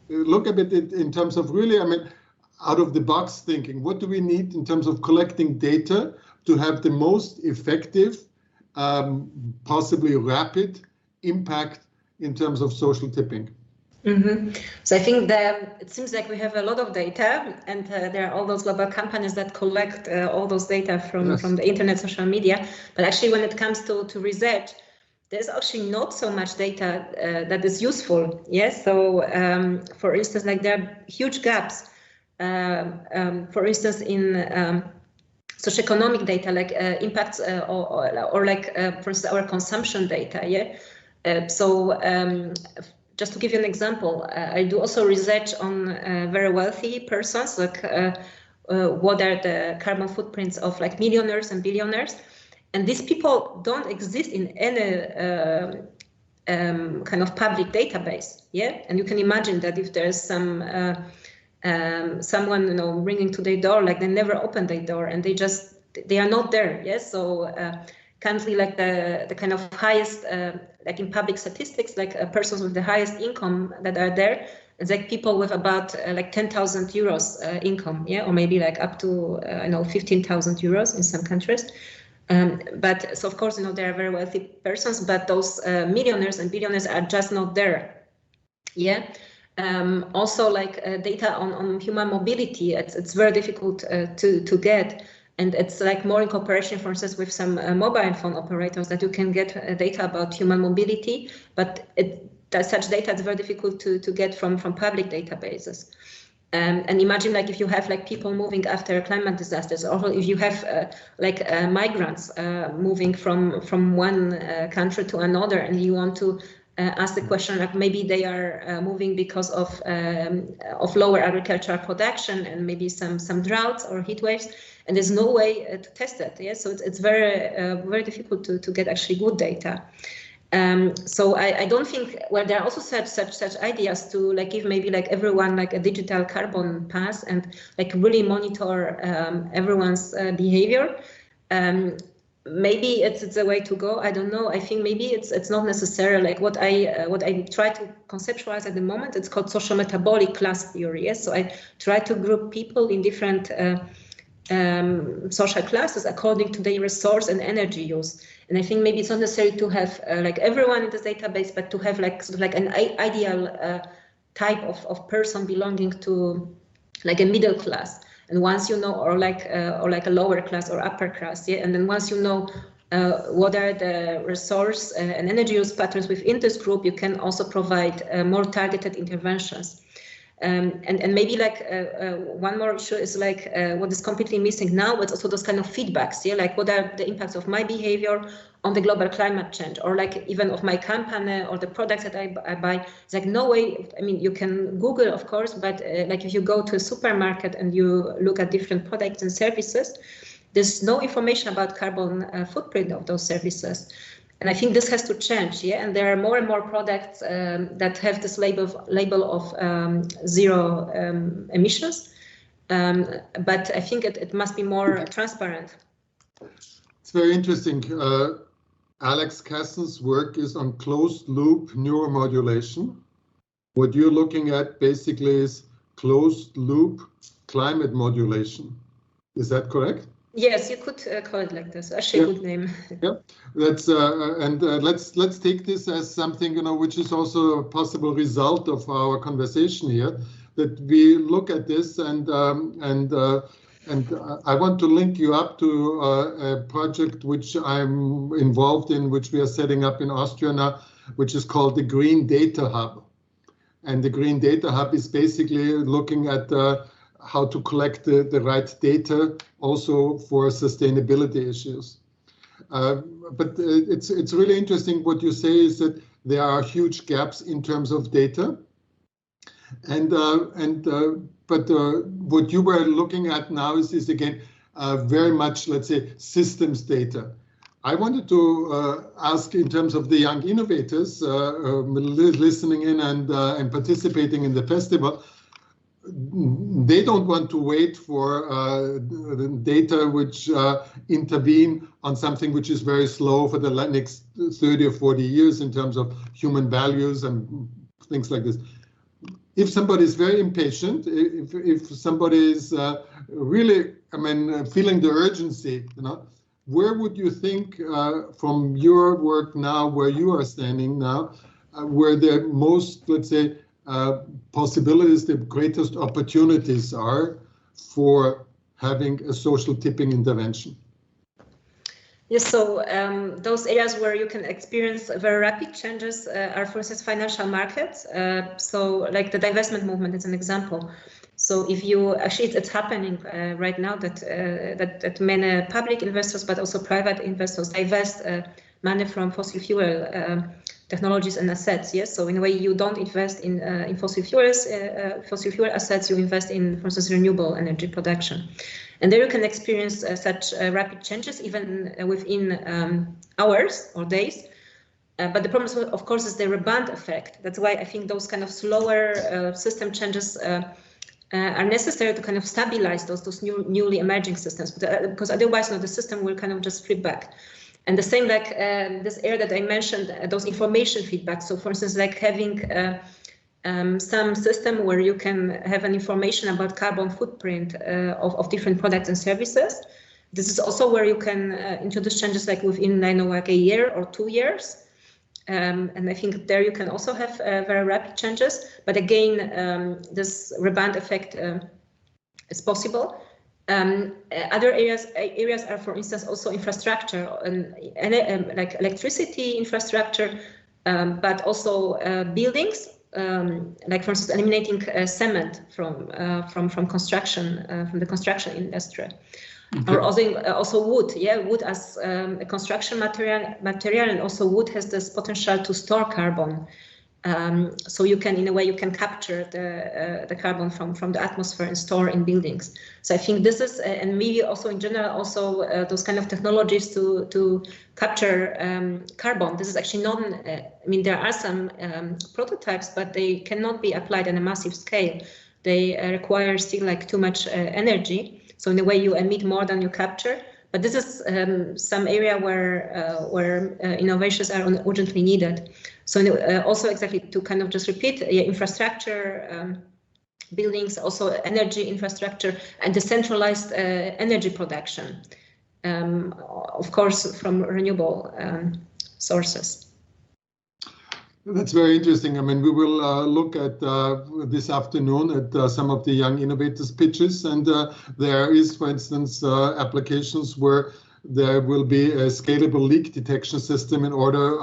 look at it in terms of really, I mean, out of the box thinking, what do we need in terms of collecting data to have the most effective, possibly rapid impact in terms of social tipping? Mm-hmm. So I think that it seems like we have a lot of data, and there are all those global companies that collect all those data from the internet, social media. But actually, when it comes to research, there's actually not so much data that is useful. Yes. So for instance, like there are huge gaps. For instance, in socioeconomic data, like impacts or like, for instance, our consumption data. Yeah. Just to give you an example, I do also research on very wealthy persons, like what are the carbon footprints of like millionaires and billionaires. And these people don't exist in any kind of public database. Yeah. And you can imagine that if there's some someone, ringing to their door, like they never open their door and they are not there. Yes. So currently, like the kind of highest, like in public statistics, like persons with the highest income that are there, it's like people with about like 10,000 euros income, yeah, or maybe like up to 15,000 euros in some countries. But so of course, there are very wealthy persons, but those millionaires and billionaires are just not there. Yeah. Also, like data on human mobility, it's very difficult to get. And it's like more in cooperation, for instance, with some mobile phone operators that you can get data about human mobility, but such data is very difficult to get from public databases. And imagine like if you have like people moving after climate disasters, or if you have migrants moving from one country to another, and you want to ask the question, like maybe they are moving because of lower agricultural production and maybe some droughts or heat waves. And there's no way to test that. Yeah, so it's very difficult to get actually good data. So I don't think, well, there are also such ideas to like give maybe like everyone like a digital carbon pass and like really monitor everyone's behavior. maybe it's the way to go. I don't know. I think maybe it's not necessary. Like what I try to conceptualize at the moment, it's called social metabolic class theory. Yes, so I try to group people in different social classes according to their resource and energy use. And I think maybe it's not necessary to have like everyone in this database, but to have like sort of like an ideal type of person belonging to like a middle class. And once you know, or like a lower class or upper class, yeah. And then once you know what are the resource and energy use patterns within this group, you can also provide more targeted interventions. And maybe like one more issue is like what is completely missing now, but also those kind of feedbacks, yeah, like what are the impacts of my behavior on the global climate change, or like even of my company or the products that I buy. It's like no way. I mean, you can Google, of course, but like if you go to a supermarket and you look at different products and services, there's no information about carbon footprint of those services. And I think this has to change, yeah. And there are more and more products that have this label of zero emissions, but I think it must be more transparent. It's very interesting. Alex Casson's work is on closed loop neuromodulation. What you're looking at basically is closed loop climate modulation. Is that correct? Yes, you could call it like this. Actually, a good name. Yeah, that's let's take this as something, you know, which is also a possible result of our conversation here. That we look at this and I want to link you up to a project which I'm involved in, which we are setting up in Austria now, which is called the Green Data Hub. And the Green Data Hub is basically looking at how to collect the right data also for sustainability issues. But it's really interesting what you say is that there are huge gaps in terms of data. But what you were looking at now is again very much, let's say, systems data. I wanted to ask in terms of the young innovators listening in and participating in the festival. They don't want to wait for data which intervene on something which is very slow for the next 30 or 40 years in terms of human values and things like this. If somebody is very impatient, if somebody is really, I mean, feeling the urgency, you know, where would you think from your work now, where you are standing now, where the most, let's say, possibilities, the greatest opportunities are for having a social tipping intervention? Yes, so those areas where you can experience very rapid changes are, for instance, financial markets. So like the divestment movement is an example. So if you actually, it's happening right now that many public investors, but also private investors divest money from fossil fuel technologies and assets. Yes, so in a way you don't invest in fossil fuel assets. You invest in, for instance, renewable energy production, and there you can experience such rapid changes even within hours or days. But the problem, of course, is the rebound effect. That's why I think those kind of slower system changes are necessary to kind of stabilize those newly emerging systems, because otherwise, the system will kind of just flip back. And the same like this area that I mentioned, those information feedback. So for instance, like having some system where you can have an information about carbon footprint of different products and services. This is also where you can introduce changes like within, I know, like a year or 2 years. And I think there you can also have very rapid changes. But again, this rebound effect is possible. Other areas are, for instance, also infrastructure and like electricity infrastructure, but also buildings, like for instance, eliminating cement from construction, from the construction industry. Okay. Or also wood, wood as a construction material, and also wood has this potential to store carbon. So you can, in a way, you can capture the carbon from the atmosphere and store in buildings. So I think this is, and maybe also in general, also those kind of technologies to capture carbon. This is actually not, I mean, there are some prototypes, but they cannot be applied on a massive scale. They require still like too much energy. So in a way, you emit more than you capture. But this is some area where innovations are urgently needed. So also exactly to kind of just repeat, infrastructure, buildings, also energy infrastructure, and decentralized energy production, of course, from renewable sources. That's very interesting. I mean, we will look at this afternoon at some of the young innovators pitches, and there is, for instance, applications where there will be a scalable leak detection system in order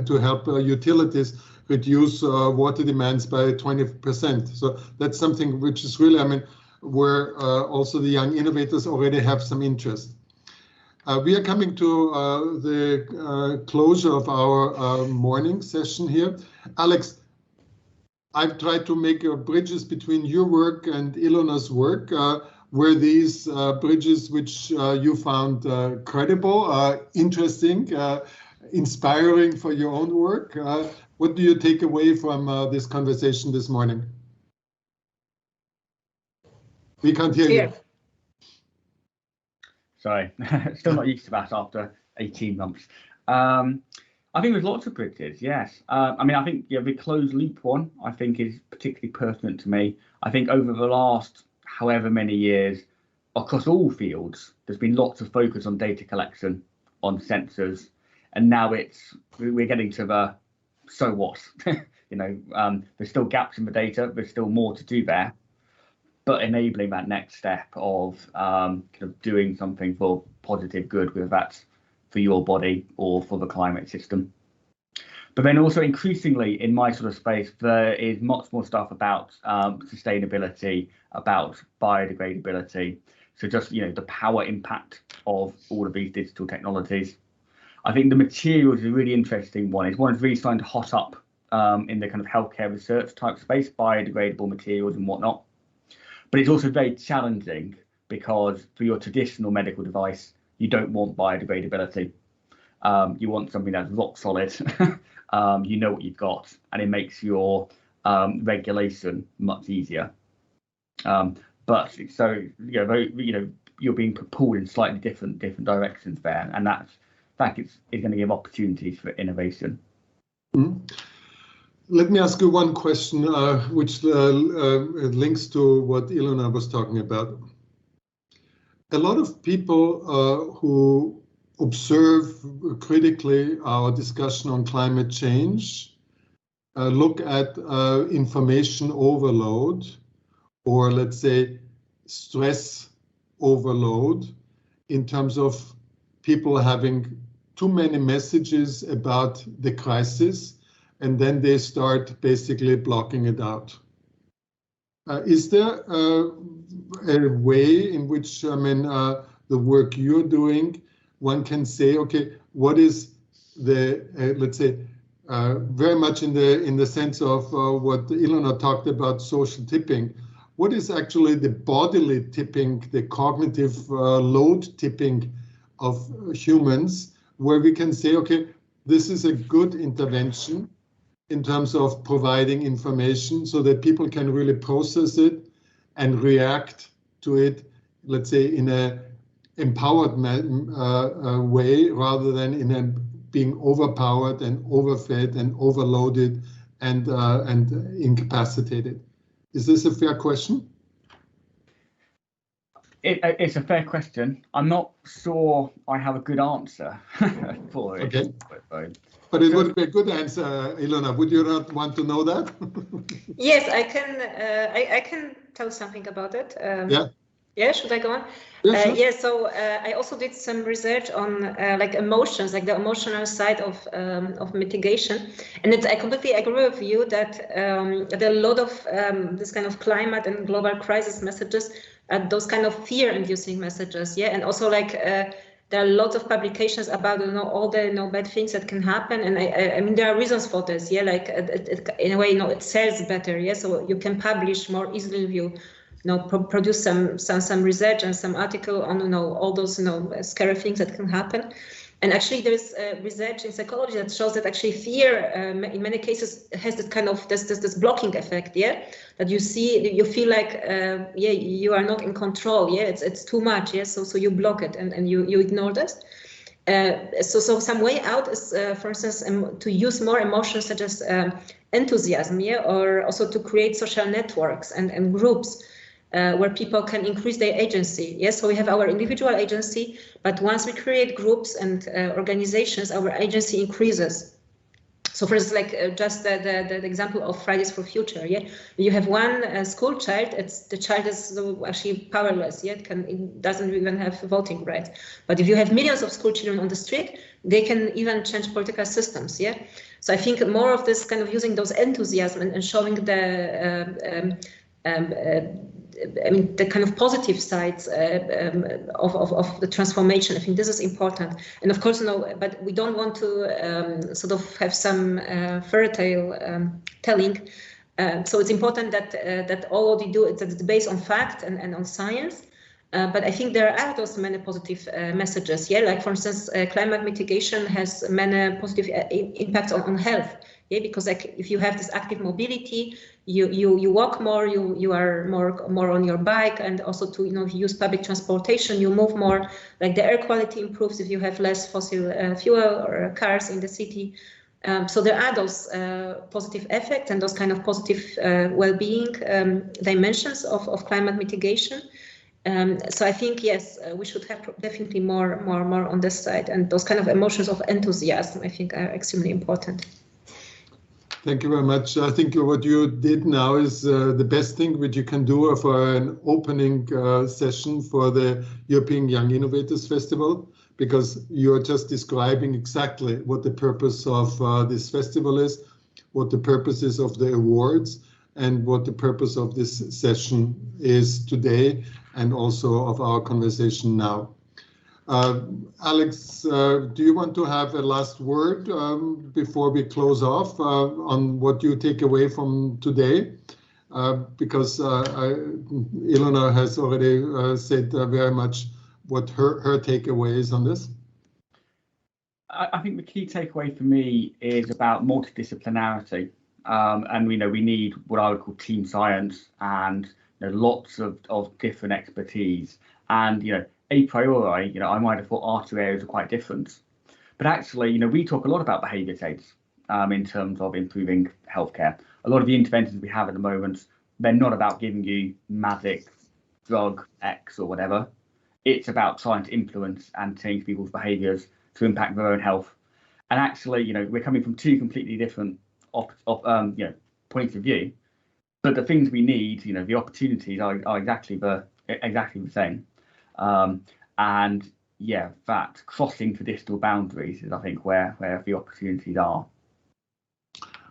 to help utilities reduce water demands by 20%. So that's something which is really, I mean, where also the young innovators already have some interest. We are coming to the closure of our morning session here. Alex, I've tried to make bridges between your work and Ilona's work. Were these bridges which you found credible, interesting, inspiring for your own work? What do you take away from this conversation this morning? We can't hear you. Sorry, still not used to that after 18 months. I think there's lots of bridges, yes. I mean, I think the closed loop one, I think, is particularly pertinent to me. I think over the last however many years, across all fields, there's been lots of focus on data collection, on sensors, and now we're getting to the so what. There's still gaps in the data, there's still more to do there. But enabling that next step of kind of doing something for positive good, whether that's for your body or for the climate system. But then also increasingly in my sort of space, there is much more stuff about sustainability, about biodegradability. So just, the power impact of all of these digital technologies. I think the materials is a really interesting one. It's one that's really starting to hot up in the kind of healthcare research type space, biodegradable materials and whatnot. But it's also very challenging because for your traditional medical device, you don't want biodegradability. You want something that's rock solid. You know what you've got, and it makes your regulation much easier. But so you're being pulled in slightly different directions there, and that is going to give opportunities for innovation. Mm-hmm. Let me ask you one question, which links to what Ilona was talking about. A lot of people who observe critically our discussion on climate change look at information overload, or let's say stress overload, in terms of people having too many messages about the crisis, and then they start basically blocking it out. Is there a way in which, the work you're doing, one can say, okay, what is the, let's say, very much in the sense of what Ilona talked about, social tipping, what is actually the bodily tipping, the cognitive load tipping of humans, where we can say, okay, this is a good intervention in terms of providing information so that people can really process it and react to it, let's say, in a empowered way, rather than in a being overpowered and overfed and overloaded and incapacitated. Is this a fair question? It's a fair question. I'm not sure I have a good answer for it. Okay. But it would be a good answer, Ilona. Would you not want to know that? Yes, I can. I can tell something about it. Yeah. Yeah. Should I go on? Yeah, sure. Yeah. So I also did some research on like emotions, like the emotional side of mitigation, and I completely agree with you that there are a lot of this kind of climate and global crisis messages, those kind of fear-inducing messages. Yeah, and also like. There are lots of publications about all the bad things that can happen, and I mean there are reasons for this. Yeah, like in a way, it sells better. Yeah, so you can publish more easily. You produce some research and some article on all those scary things that can happen. And actually, there's research in psychology that shows that actually fear, in many cases, has this kind of this blocking effect. Yeah, that you feel like you are not in control. Yeah, it's too much. Yeah, so you block it and you ignore this. So some way out is, for instance, to use more emotions such as enthusiasm, yeah, or also to create social networks and groups where people can increase their agency. Yes, so we have our individual agency, but once we create groups and organizations, our agency increases. So for instance, like just the example of Fridays for Future, yeah, you have one school child, the child is actually powerless, yeah, it doesn't even have voting rights. But if you have millions of school children on the street, they can even change political systems, yeah. So I think more of this kind of using those enthusiasm and showing the kind of positive sides of the transformation. I think this is important. And of course, but we don't want to sort of have some fairy tale telling. So it's important that all what we do is that it's based on fact and on science. But I think there are also many positive messages. Yeah, like for instance, climate mitigation has many positive impacts on health. Yeah, because like if you have this active mobility, you walk more, you are more on your bike, and also to if you use public transportation, you move more. Like the air quality improves if you have less fossil fuel or cars in the city. So there are those positive effects and those kind of positive well-being dimensions of climate mitigation. So I think yes, we should have definitely more on this side, and those kind of emotions of enthusiasm I think are extremely important. Thank you very much. I think what you did now is the best thing which you can do for an opening session for the European Young Innovators Festival, because you're just describing exactly what the purpose of this festival is, what the purpose is of the awards, and what the purpose of this session is today, and also of our conversation now. Alex, do you want to have a last word before we close off on what you take away from today? Because Ilona has already said very much what her takeaway is on this. I think the key takeaway for me is about multidisciplinarity. And we need what I would call team science and lots of different expertise. And a priori, I might have thought our two areas are quite different, but actually, we talk a lot about behaviour change in terms of improving healthcare. A lot of the interventions we have at the moment, they're not about giving you magic drug X or whatever. It's about trying to influence and change people's behaviours to impact their own health. And actually, we're coming from two completely different points of view, but the things we need, the opportunities are exactly the same. And yeah, that crossing traditional boundaries is, I think, where the opportunities are.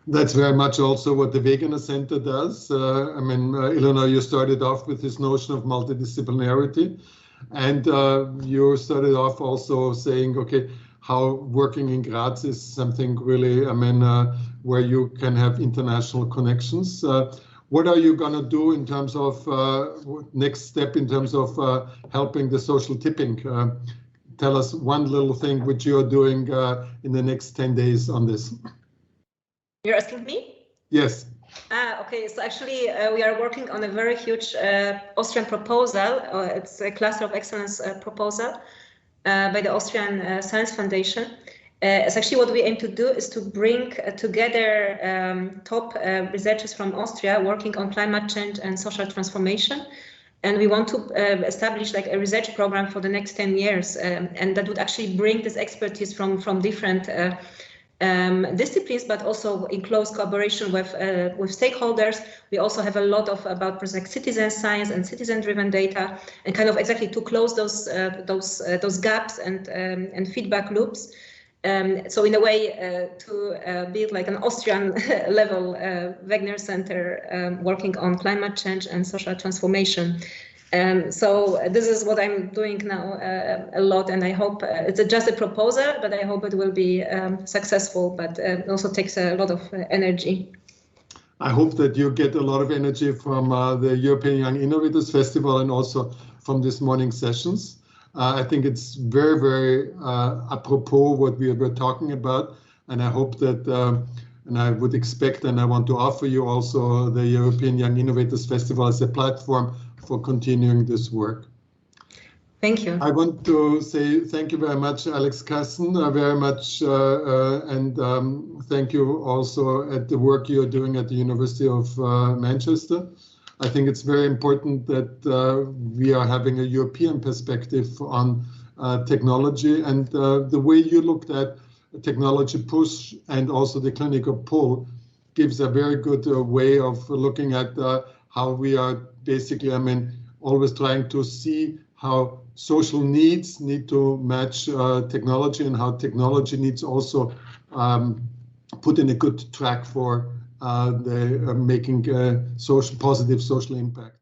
That's very much also what the Wegener Center does. Ilona, you started off with this notion of multidisciplinarity, and you started off also saying, okay, how working in Graz is something really, where you can have international connections. What are you going to do in terms of next step in terms of helping the social tipping? Tell us one little thing which you're doing in the next 10 days on this. You're asking me? Yes. Okay, so actually we are working on a very huge Austrian proposal. It's a cluster of excellence proposal by the Austrian Science Foundation. It's actually what we aim to do is to bring together top researchers from Austria working on climate change and social transformation. And we want to establish like a research program for the next 10 years. And that would actually bring this expertise from different disciplines, but also in close collaboration with stakeholders. We also have a lot about like citizen science and citizen-driven data, and kind of exactly to close those gaps and feedback loops. So in a way to build like an Austrian level Wegener Center working on climate change and social transformation. So this is what I'm doing now a lot, and I hope it's just a proposal, but I hope it will be successful, but it also takes a lot of energy. I hope that you get a lot of energy from the European Young Innovators Festival and also from this morning's sessions. I think it's very, very apropos what we were talking about, and I hope that, and I would expect, and I want to offer you also the European Young Innovators Festival as a platform for continuing this work. Thank you. I want to say thank you very much, Alex Casson, very much, and thank you also at the work you're doing at the University of Manchester. I think it's very important that we are having a European perspective on technology, and the way you looked at technology push and also the clinical pull gives a very good way of looking at how we are basically, I mean, always trying to see how social needs need to match technology, and how technology needs also put in a good track for the making positive social impact.